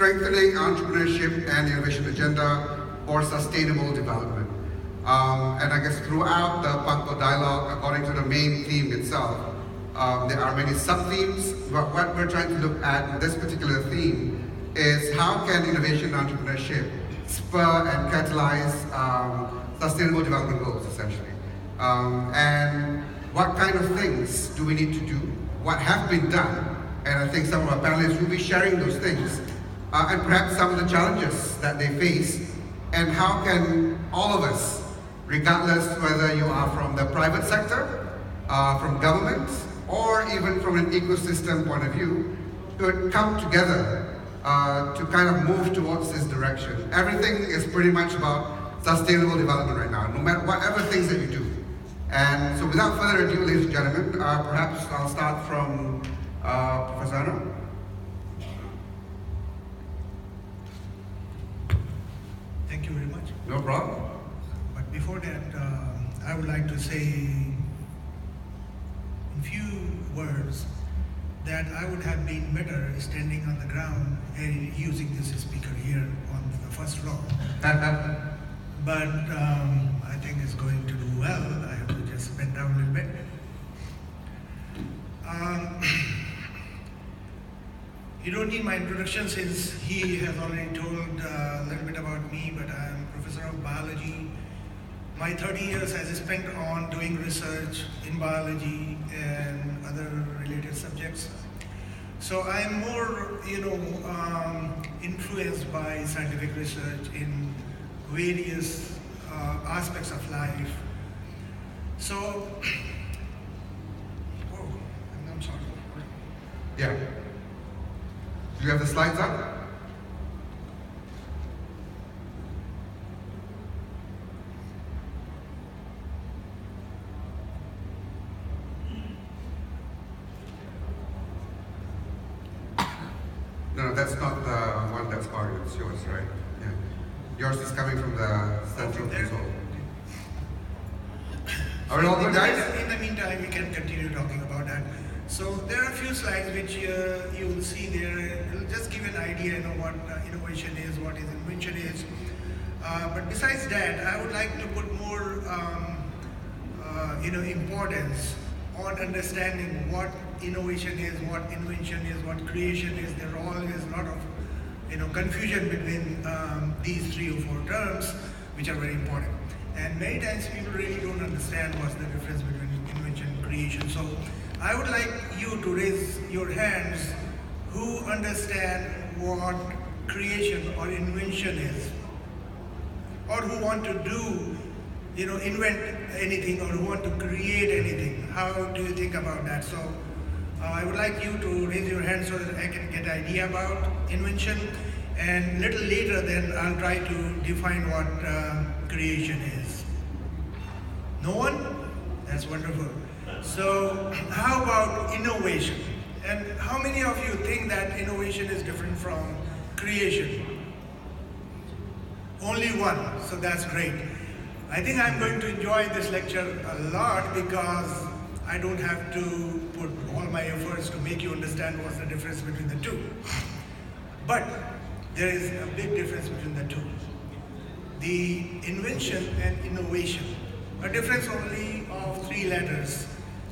strengthening entrepreneurship and innovation agenda for sustainable development. And I guess throughout the Pangkor dialogue, according to the main theme itself, there are many sub-themes, but what we're trying to look at in this particular theme is how can innovation and entrepreneurship spur and catalyze sustainable development goals, essentially. And what kind of things do we need to do? What have been done? And I think some of our panelists will be sharing those things, and perhaps some of the challenges that they face, and how can all of us, regardless whether you are from the private sector, from government, or even from an ecosystem point of view, could come together to kind of move towards this direction. Everything is pretty much about sustainable development right now, no matter whatever things that you do. And so without further ado, ladies and gentlemen, perhaps I'll start from Professor Anna. Thank you very much. No problem. But before that, I would like to say in few words that I would have been better standing on the ground and using this speaker here on the first row. But I think it's going to do well. I have to just bend down a little bit. You don't need my introduction since he has already told a little bit about me, but I'm professor of biology. My 30 years has spent on doing research in biology and other related subjects. So I'm more, influenced by scientific research in various aspects of life. So, I'm sorry. Yeah. Do you have the slides up? No, that's not the one that's part of it. It's yours, right? Yeah. Yours is coming from the central console. Are we all good, guys? In the meantime, we can continue talking about that. So there are a few slides which you will see there. It'll just give an idea, what innovation is, what is invention is. But besides that, I would like to put more, importance on understanding what innovation is, what invention is, what creation is. There always a lot of, confusion between these 3 or 4 terms, which are very important. And many times people really don't understand what's the difference between invention and creation. So I would like you to raise your hands who understand what creation or invention is, or who want to do, invent anything, or who want to create anything. How do you think about that? So I would like you to raise your hand so that I can get an idea about invention, and little later then I'll try to define what creation is. No one? That's wonderful. So how about innovation? And how many of you think that innovation is different from creation? Only one, so that's great. I think I'm going to enjoy this lecture a lot because I don't have to put all my efforts to make you understand what's the difference between the two. But there is a big difference between the two. The invention and innovation, a difference only of 3 letters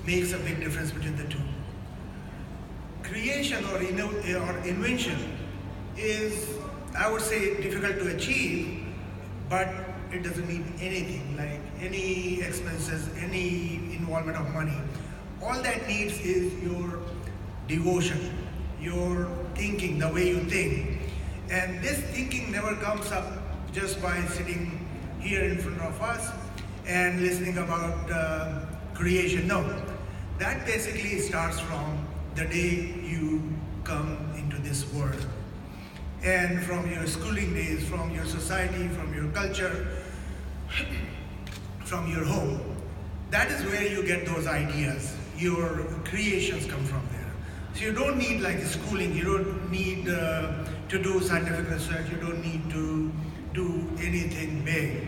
makes a big difference between the two. Creation or invention is, I would say, difficult to achieve, but it doesn't need anything, like any expenses, any involvement of money. All that needs is your devotion, your thinking, the way you think. And this thinking never comes up just by sitting here in front of us and listening about creation. No, that basically starts from the day you come into this world. And from your schooling days, from your society, from your culture, from your home. That is where you get those ideas. Your creations come from there. So you don't need like schooling, you don't need to do scientific research, you don't need to do anything big.